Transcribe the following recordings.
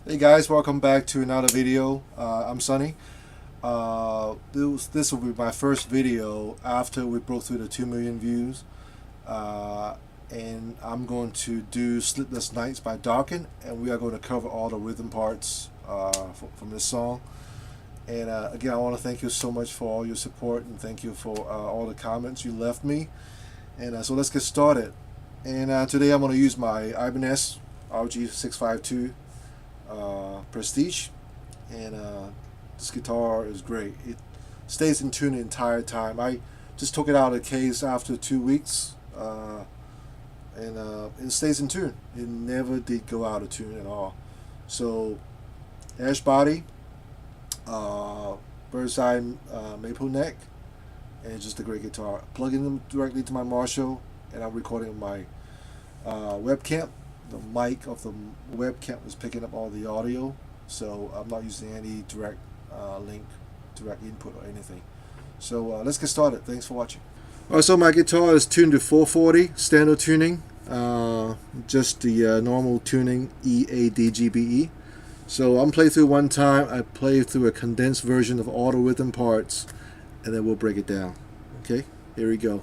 Hey guys, welcome back to another video. I'm Sunny. This will be my first video after we broke through the 2 million views. And I'm going to do Sleepless Nights by Dokken, and we are going to cover all the rhythm parts from this song. And again, I want to thank you so much for all your support, and thank you for all the comments you left me. And so let's get started. And today I'm going to use my Ibanez RG652 Prestige, and this guitar is great. It stays in tune the entire time. I just took it out of the case after 2 weeks, and it stays in tune. It never did go out of tune at all. So ash body, bird's eye maple neck, and it's just a great guitar. Plugging them directly to my Marshall, and I'm recording on my webcam. The mic of the webcam is picking up all the audio, so I'm not using any direct link, direct input or anything. So let's get started. Thanks for watching. Alright, so my guitar is tuned to 440 standard tuning, just the normal tuning E, A, D, G, B, E. So I'm playing through one time. I play through a condensed version of all the rhythm parts, and then we'll break it down. Okay, here we go.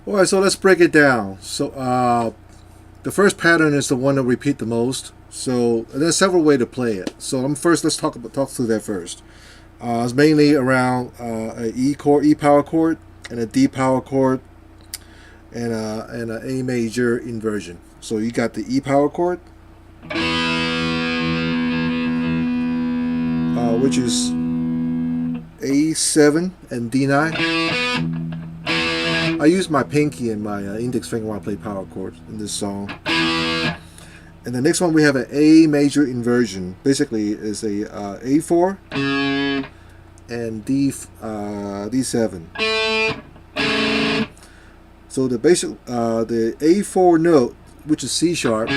Alright, so let's break it down. So the first pattern is the one that repeat the most. So there's several ways to play it. So let's talk through that first. It's mainly around an E chord, E power chord, and a D power chord, and an A major inversion. So you got the E power chord, which is A7 and D9. I use my pinky and my index finger when I play power chords in this song. And the next one we have an A major inversion. Basically, is a A4 and D7. So the basic the A4 note, which is C sharp,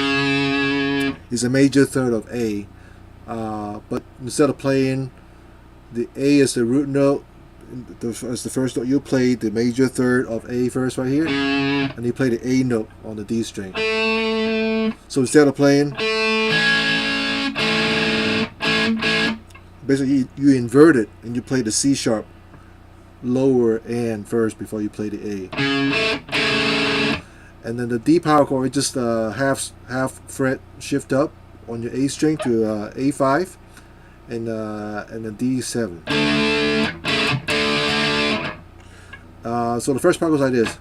is a major third of A. But instead of playing the A as the root note, as the first note, you play the major third of A first right here, and you play the A note on the D string. So instead of playing, basically you invert it and you play the C sharp lower and first before you play the A. And then the D power chord, just half fret shift up on your A string to A5, and the D7. So the first part goes like this.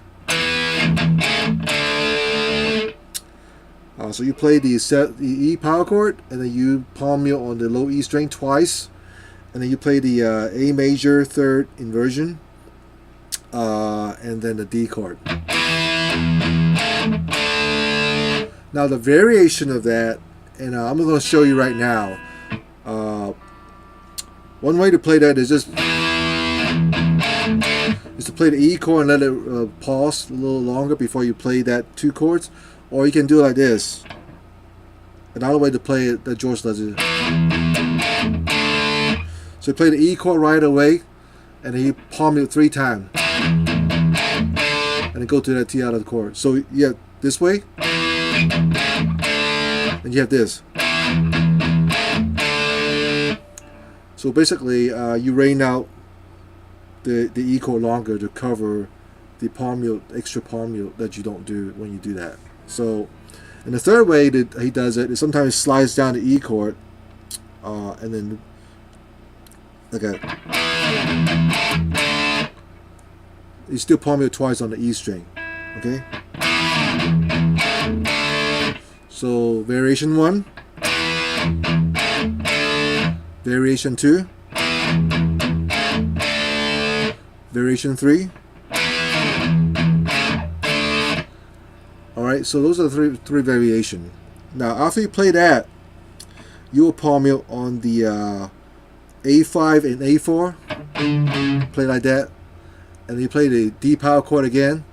So you play the E power chord, and then you palm mute on the low E string twice, and then you play the A major third inversion, and then the D chord. Now the variation of that, and I'm going to show you right now. One way to play that is to play the E chord and let it pause a little longer before you play that 2 chords, or you can do it like this. Another way to play it that George does it. So you play the E chord right away, and then you palm it 3 times, and then go to that T out of the chord. So you have this way, and you have this. So basically, you rain out the E chord longer to cover the palm mute, extra palm mute that you don't do when you do that. So, and the third way that he does it is sometimes slides down the E chord, and then like that. You still palm mute twice on the E string. Okay. So variation 1, variation 2, variation 3. Alright, so those are the three variations. Now after you play that, you will palm mute on the A5 and A4. Play like that. And then you play the D power chord again.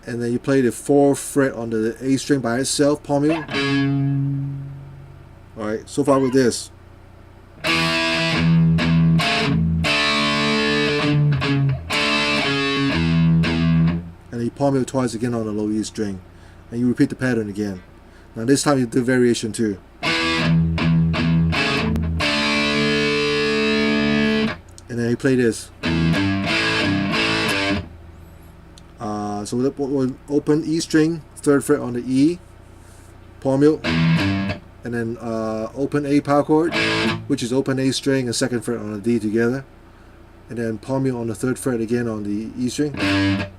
And then you play the 4th fret on the A string by itself, palm mute. Alright, so far with this. And you palm mute twice again on the low E string. And you repeat the pattern again. Now this time you do variation 2. And then you play this. So we'll open E string, 3rd fret on the E, palm mute, and then open A power chord, which is open A string and 2nd fret on the D together, and then palm mute on the 3rd fret again on the E string, A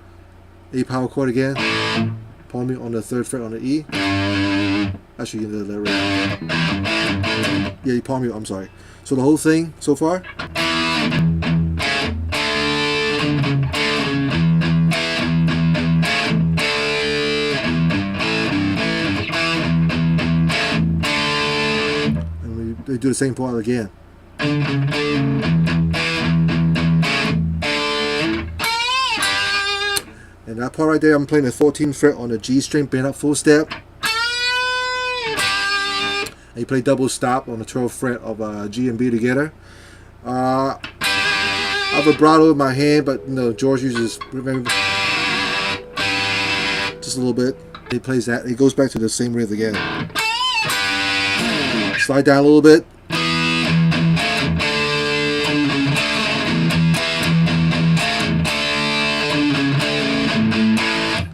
power chord again, palm mute on the 3rd fret on the E. Actually, you can do that right. Yeah, you palm mute. I'm sorry. So the whole thing so far. They do the same part again. And that part right there, I'm playing the 14th fret on the G string, bend up full step. And you play double stop on the 12th fret of G and B together. I have vibrato in my hand, but George uses just a little bit. He plays that. He goes back to the same rhythm again. Slide down a little bit.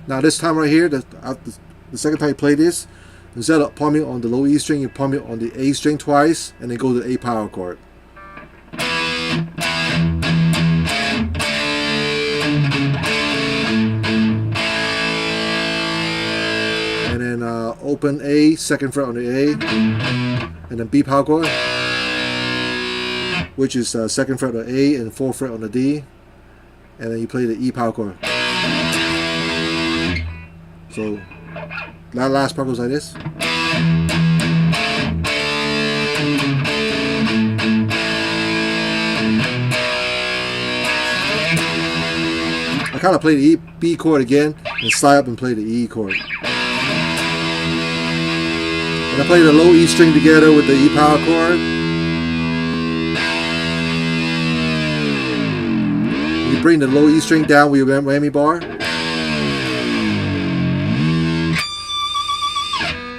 Now this time right here, the second time you play this, instead of palming on the low E string, you palm it on the A string twice, and then go to the A power chord. And then open A, 2nd fret on the A, and then B power chord, which is 2nd fret on the A and 4th fret on the D, and then you play the E power chord. So that last part goes like this. I kind of play the B chord again and slide up and play the E chord. And I play the low E string together with the E power chord. You bring the low E string down with your whammy bar.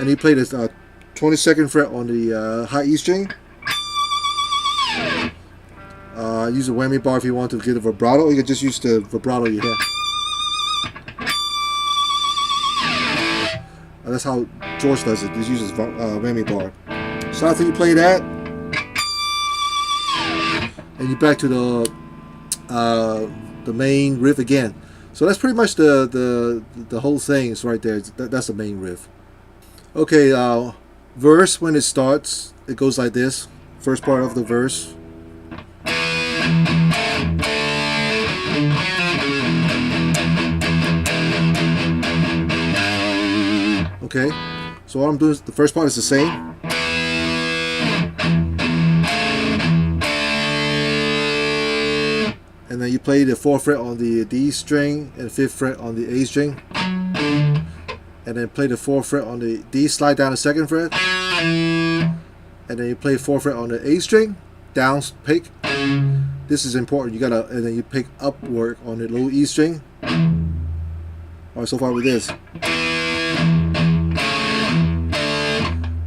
And you play this 22nd fret on the high E string. Use a whammy bar if you want to get a vibrato, or you can just use the vibrato you have. That's how George does it. He uses whammy bar. So after you play that, and you're back to the main riff again. So that's pretty much the whole thing is right there. That's the main riff. Okay, verse, when it starts, it goes like this. First part of the verse. Okay, so what I'm doing is the first part is the same. And then you play the 4th fret on the D string and 5th fret on the A string. And then play the 4th fret on the D, slide down the 2nd fret. And then you play 4th fret on the A string, down pick. This is important. You gotta, and then you pick upward on the low E string. Alright, so far with this.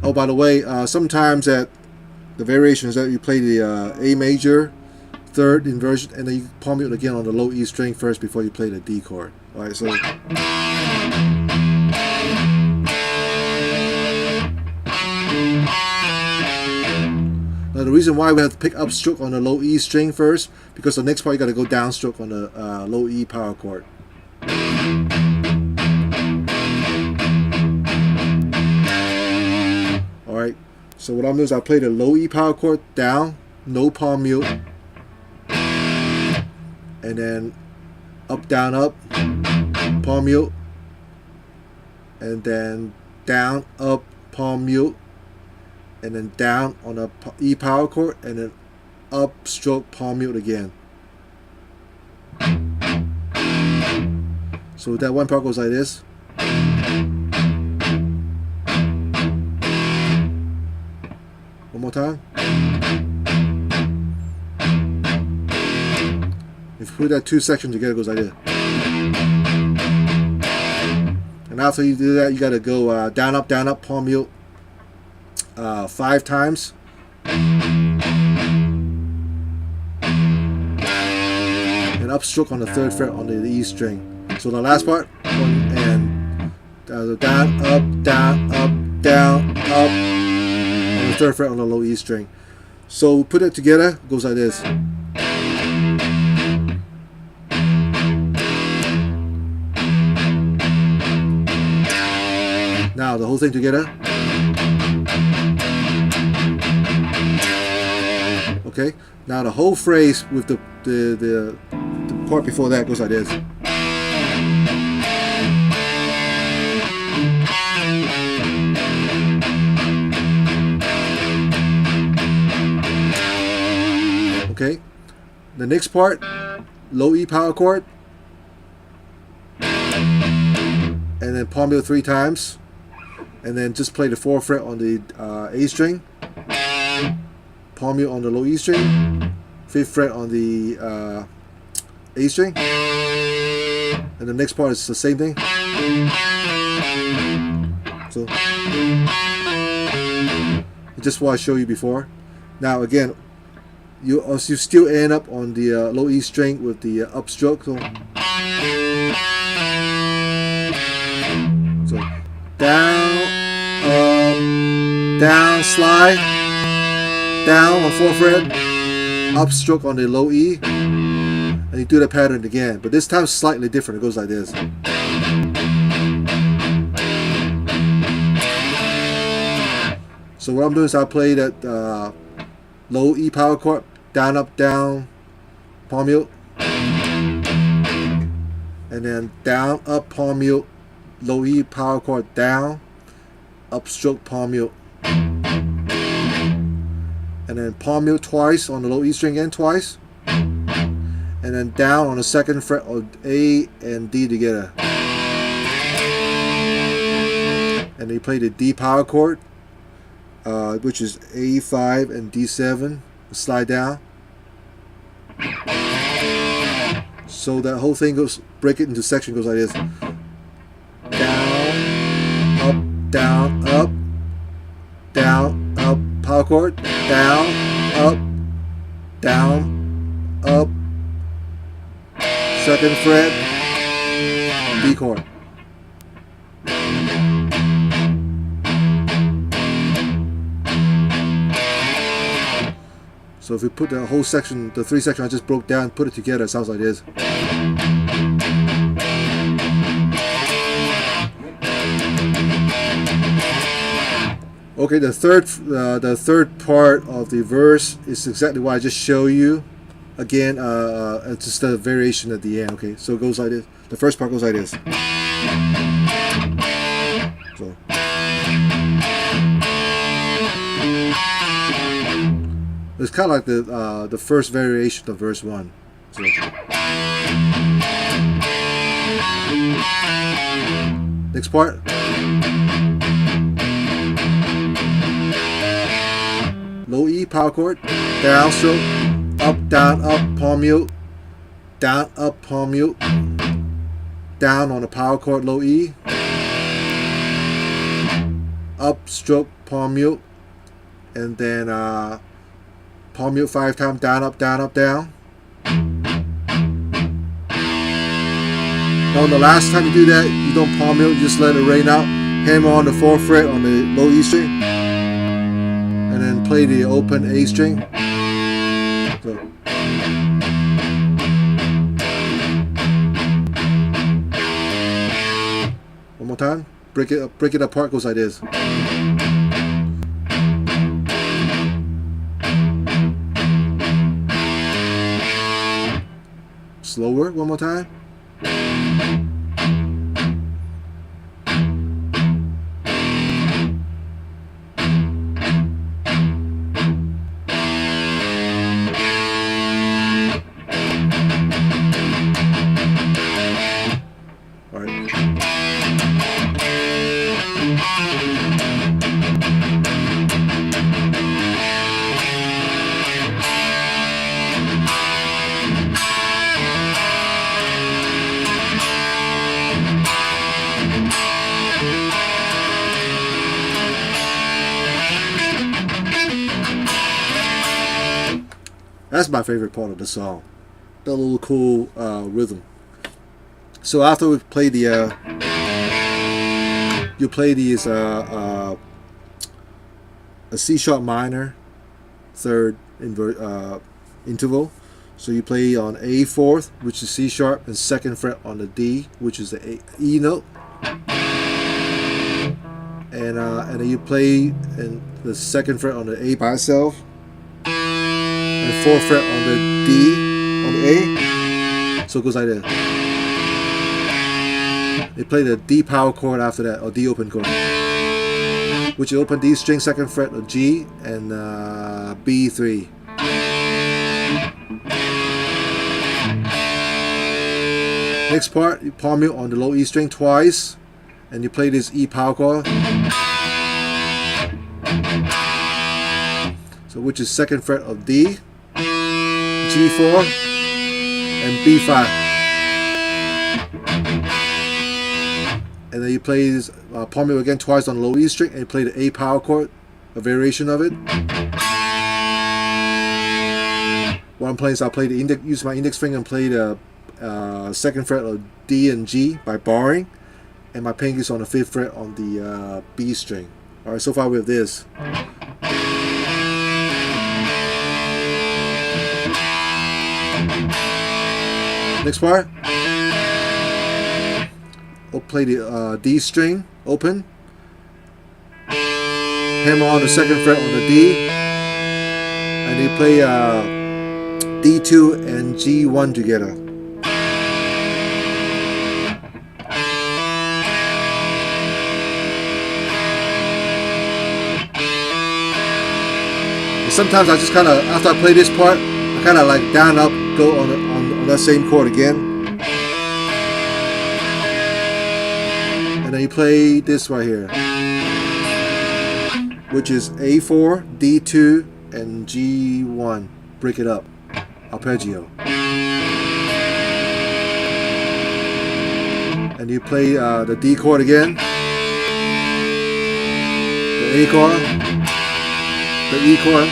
Oh, by the way, sometimes at the variations that you play the A major, 3rd inversion, and then you palm mute again on the low E string first before you play the D chord. Alright, so. Now the reason why we have to pick up stroke on the low E string first, because the next part you got to go down stroke on the low E power chord. Alright, so what I'm doing is I play the low E power chord down, no palm mute, and then up, down, up, palm mute, and then down, up, palm mute, and then down on a E power chord, and then up, stroke, palm mute again. So that one part goes like this. One more time. If you put that 2 sections together, it goes like this. And after you do that, you got to go down, up, palm mute 5 times. And up stroke on the 3rd fret on the E string. So the last part, and down, up, down, up, down, up, on the 3rd fret on the low E string. So put it together, it goes like this. Now the whole thing together. Okay. Now the whole phrase with the part before that goes like this. Okay. The next part, low E power chord, and then palm mute 3 times. And then just play the 4th fret on the A string, palm mute on the low E string, 5th fret on the A string, and the next part is the same thing. So just what I showed you before. Now again, you still end up on the low E string with the upstroke. So down, up, down, slide, down on 4th fret, upstroke on the low E, and you do the pattern again, but this time it's slightly different. It goes like this. So what I'm doing is I play that low E power chord, down, up, down, palm mute, and then down, up, palm mute, low E power chord, down, upstroke, palm mute, and then palm mute twice on the low E string again, twice, and then down on the 2nd fret of A and D together, and then you play the D power chord, which is A5 and D7, slide down. So that whole thing goes, break it into section, goes like this. Down, up, down, up, power chord, down, up, 2nd fret, D chord. So if we put the whole section, the 3 sections I just broke down, put it together, it sounds like this. Okay, the third part of the verse is exactly what I just showed you. Again, it's just a variation at the end. Okay, so it goes like this. The first part goes like this. So. It's kind of like the first variation of verse 1. So. Next part. Low E, power chord, down stroke, up, down, up, palm mute, down, up, palm mute, down on the power chord, low E, up, stroke, palm mute, and then palm mute 5 times, down, up, down, up, down. Now, the last time you do that, you don't palm mute, just let it rain out. Hammer on the 4th fret on the low E string, and then play the open A string. So. One more time. Break it apart. Goes like this. Slower. One more time. That's my favorite part of the song. The little cool rhythm. So after we play the, you play these a C sharp minor, 3rd interval. So you play on A 4th, which is C sharp, and 2nd fret on the D, which is the E note. And then you play in the 2nd fret on the A by itself, and 4th fret on the D on the A. So it goes like this. They play the D power chord after that, or D open chord, which is open D string, 2nd fret of G, and B3. Next part, you palm mute on the low E string twice, and you play this E power chord. So which is 2nd fret of D, G4, and B5. And then you play this palm mute again twice on the low E string, and you play the A power chord, a variation of it. What I'm playing is I'll play the index, use my index finger and play the 2nd fret of D and G by barring, and my pinky is on the 5th fret on the B string. Alright, so far we have this. Next part, we'll play the D string open, hammer on the 2nd fret on the D, and you play D2 and G1 together. And sometimes I just kind of, after I play this part, I kind of like down up, go on that same chord again. And then you play this right here, which is A4, D2, and G1. Break it up. Arpeggio. And you play the D chord again, the A chord, the E chord.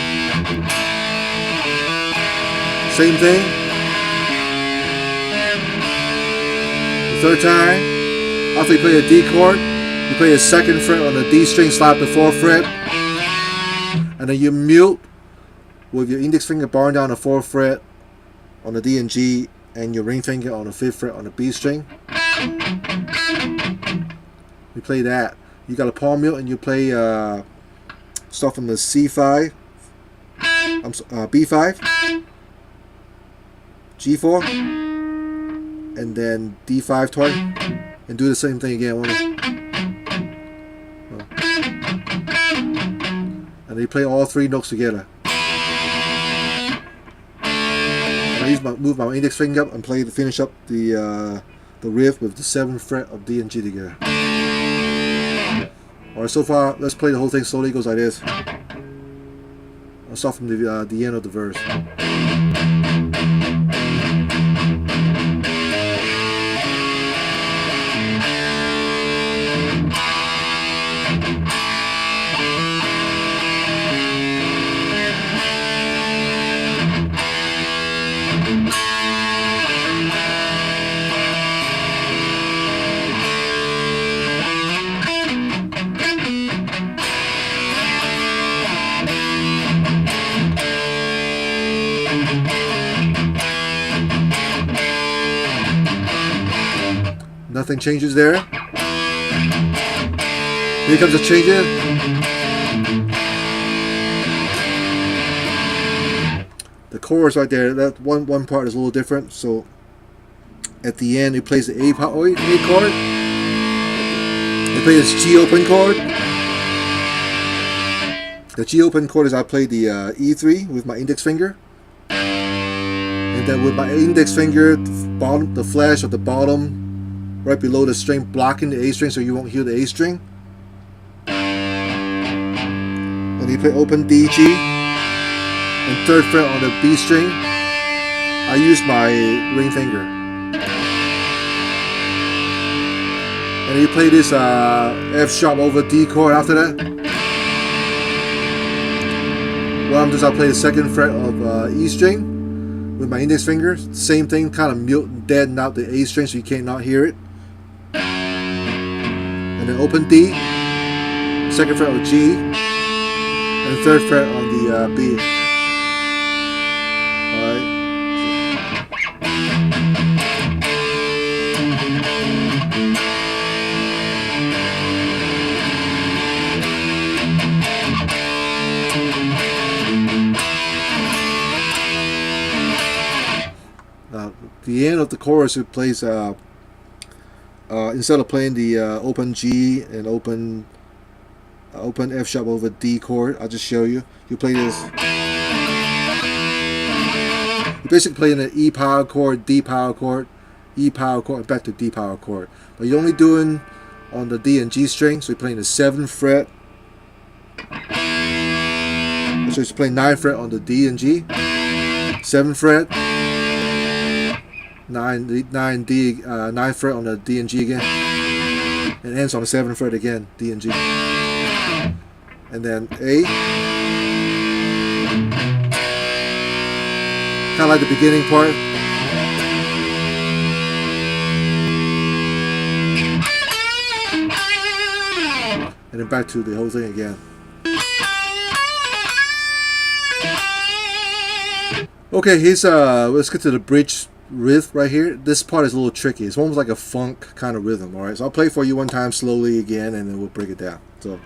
Same thing. The 3rd time, after you play a D chord, you play a 2nd fret on the D string, slide the 4th fret, and then you mute with your index finger barring down the 4th fret on the D and G, and your ring finger on the 5th fret on the B string. You play that. You got a palm mute, and you play start from the C5, B5, G4, and then D5 twice, and do the same thing again. And you play all 3 notes together. move my index finger up and finish up the riff with the 7th fret of D and G together. Alright, so far, let's play the whole thing slowly. It goes like this. I'll start from the end of the verse. Nothing changes there. Here comes the change in. The chorus right there, that one part is a little different. So at the end, it plays the A chord. It plays this G open chord. The G open chord is I play the E3 with my index finger. And then with my index finger, the flash of the bottom right below the string, blocking the A string so you won't hear the A string. And you play open D, G, and 3rd fret on the B string. I use my ring finger. And you play this F sharp over D chord after that. What I'm doing is I play the 2nd fret of E string with my index finger. Same thing, kind of mute, deaden out the A string so you can't not hear it. And then open D, 2nd fret of G, and 3rd fret on the B. Alright. The end of the chorus, it plays instead of playing the open G and open F sharp over D chord, I'll just show you. You play this. You're basically playing an E power chord, D power chord, E power chord, and back to D power chord. But you're only doing on the D and G string, so you're playing the 7th fret. So you're playing 9th fret on the D and G, 7th fret. 9th fret on the D and G again, and ends on the 7th fret again, D and G, and then A, kind of like the beginning part, and then back to the whole thing again. Okay, let's get to the bridge riff right here. This part is a little tricky. It's almost like a funk kind of rhythm. Alright, so I'll play for you one time slowly again, and then we'll break it down. So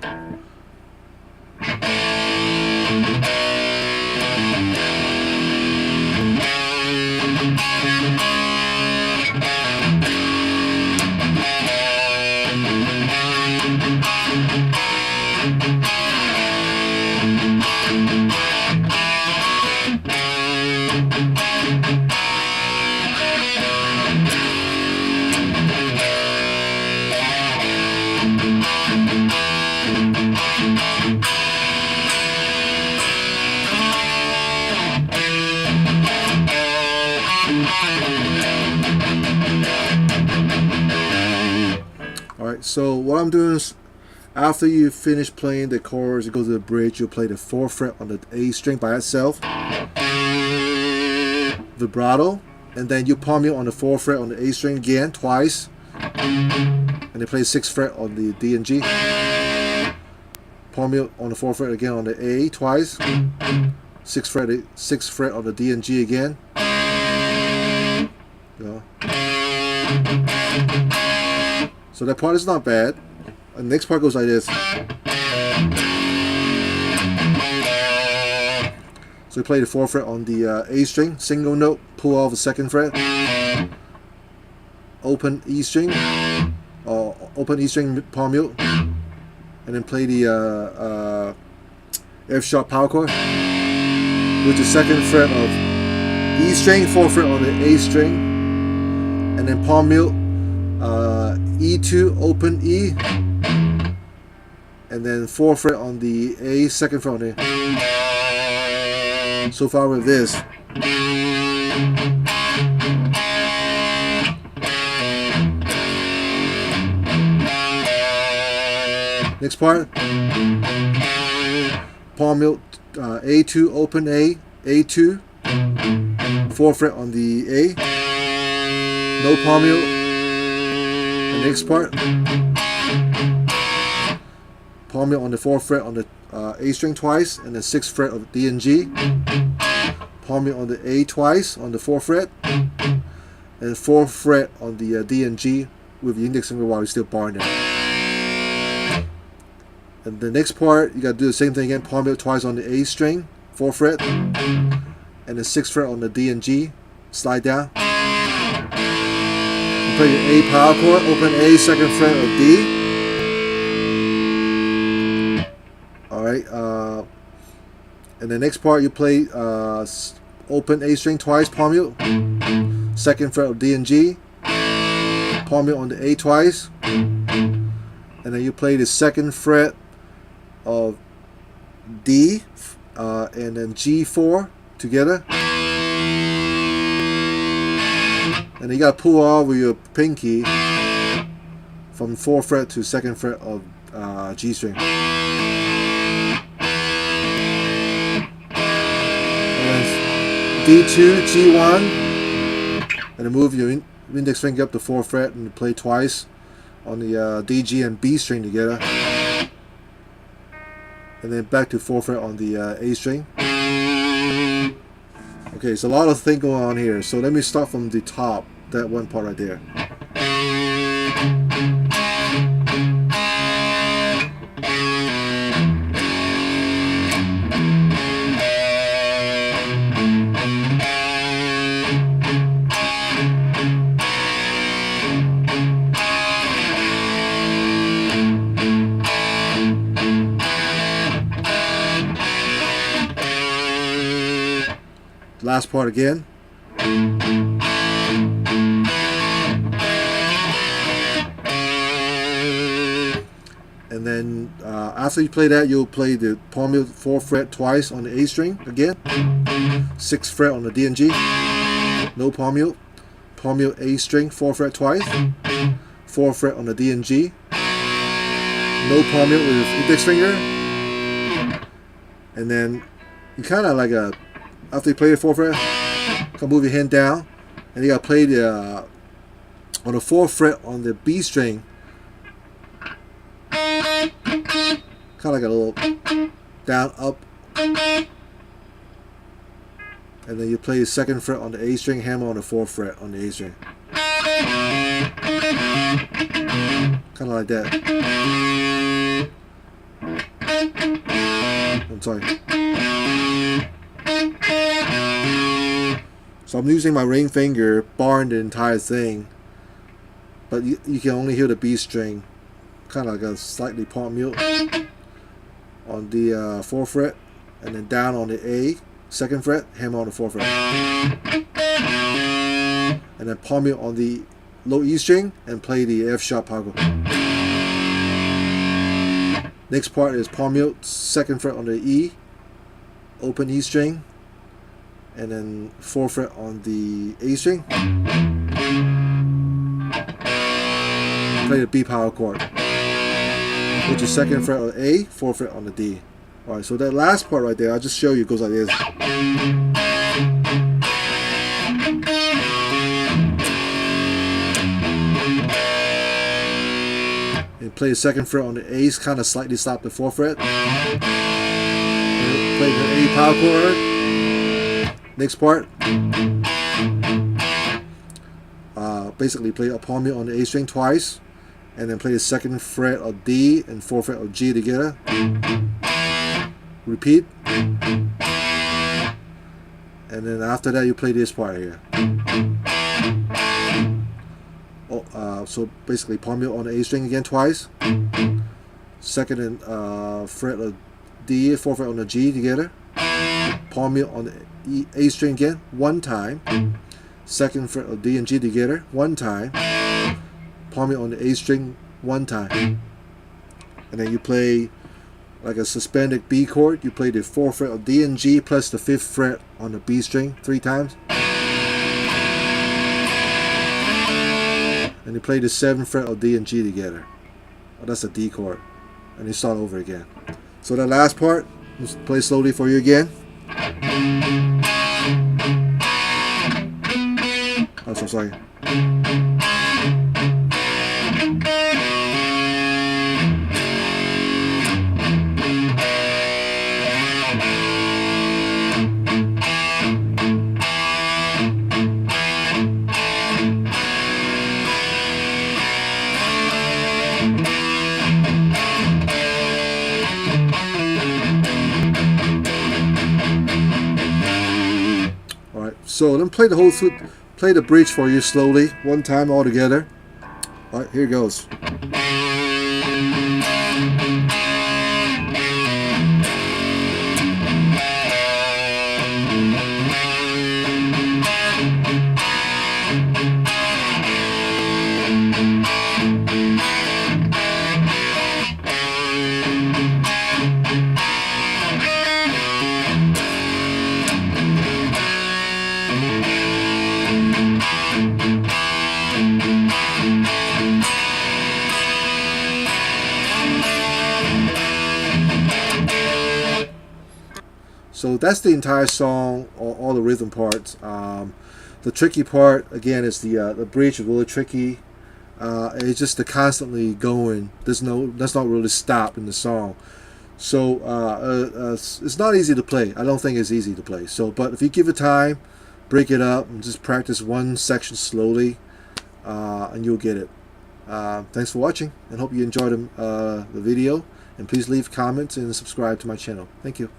so what I'm doing is, after you finish playing the chorus, you go to the bridge, you'll play the 4th fret on the A string by itself, vibrato, and then you palm it on the 4th fret on the A string again, twice, and then play 6th fret on the D and G, palm it on the 4th fret again on the A twice, 6th fret on the D and G again. Yeah. So that part is not bad. The next part goes like this. So we play the 4th fret on the A string, single note, pull off the 2nd fret, open E string, open E string palm mute, and then play the F sharp power chord with the 2nd fret of E string, 4th fret on the A string, and then palm mute, E2, open E, and then 4th fret on the A, 2nd fret on the. So far with this. Next part, palm mute, A2, open A, A2, 4th fret on the A, no palm mute. The next part, palm mute on the 4th fret on the A string twice, and the 6th fret of D and G, palm mute on the A twice on the 4th fret, and 4th fret on the D and G with the index finger while you're still barring there. And the next part, you got to do the same thing again. Palm mute twice on the A string, 4th fret, and the 6th fret on the D and G. Slide down. You play the A power chord, open A, 2nd fret of D. Alright, and the next part you play open A string twice, palm mute, 2nd fret of D and G, palm mute on the A twice, and then you play the 2nd fret of D, and then G4 together, and then you got to pull off with your pinky from 4th fret to 2nd fret of G string. D2, G1, and then move your index finger up to 4th fret and play twice on the D, G, and B string together, and then back to 4th fret on the A string. Okay, so a lot of things going on here. So let me start from the top, that one part right there. Last part again. And then after you play that, you'll play the palm mute 4th fret twice on the A string again, 6th fret on the D and G, no palm mute A string 4th fret twice, 4th fret on the D and G, no palm mute with index finger, and then you kind of like a, after you play the 4th fret, come move your hand down, and you gotta play the on the 4th fret on the B string, kind of like a little down up, and then you play the 2nd fret on the A string, hammer on the 4th fret on the A string, kind of like that. I'm sorry. So I'm using my ring finger, barring the entire thing, but you can only hear the B string, kind of like a slightly palm mute on the 4th fret, and then down on the A, 2nd fret, hammer on the 4th fret, and then palm mute on the low E string and play the F sharp power chord. Next part is palm mute, 2nd fret on the E, open E string, and then 4th fret on the A string. Play the B power chord, which is 2nd fret on the A, 4th fret on the D. Alright, so that last part right there, I'll just show you, it goes like this. And play the 2nd fret on the A, kind of slightly stop the 4th fret. And play the A power chord. Next part, basically play a palm mute on the A string twice, and then play the 2nd fret of D and 4th fret of G together. Repeat, and then after that you play this part here. So basically palm mute on the A string again twice, 2nd and fret of D, 4th fret on the G together, palm mute on the A string again, one time. Second fret of D and G together, one time. Palm it on the A string, one time. And then you play like a suspended B chord. You play the 4th fret of D and G plus the 5th fret on the B string 3 times. And you play the 7th fret of D and G together. Oh, that's a D chord. And you start over again. So that last part, let's play slowly for you again. Oh, so sorry. So let me play the whole play the bridge for you slowly, one time all together. All right, here it goes. So that's the entire song, all the rhythm parts. The tricky part, again, is the bridge is really tricky. It's just the constantly going. That's not really stop in the song. So it's not easy to play. I don't think it's easy to play. So, but if you give it time, break it up and just practice one section slowly, and you'll get it. Thanks for watching, and hope you enjoyed the video. And please leave comments and subscribe to my channel. Thank you.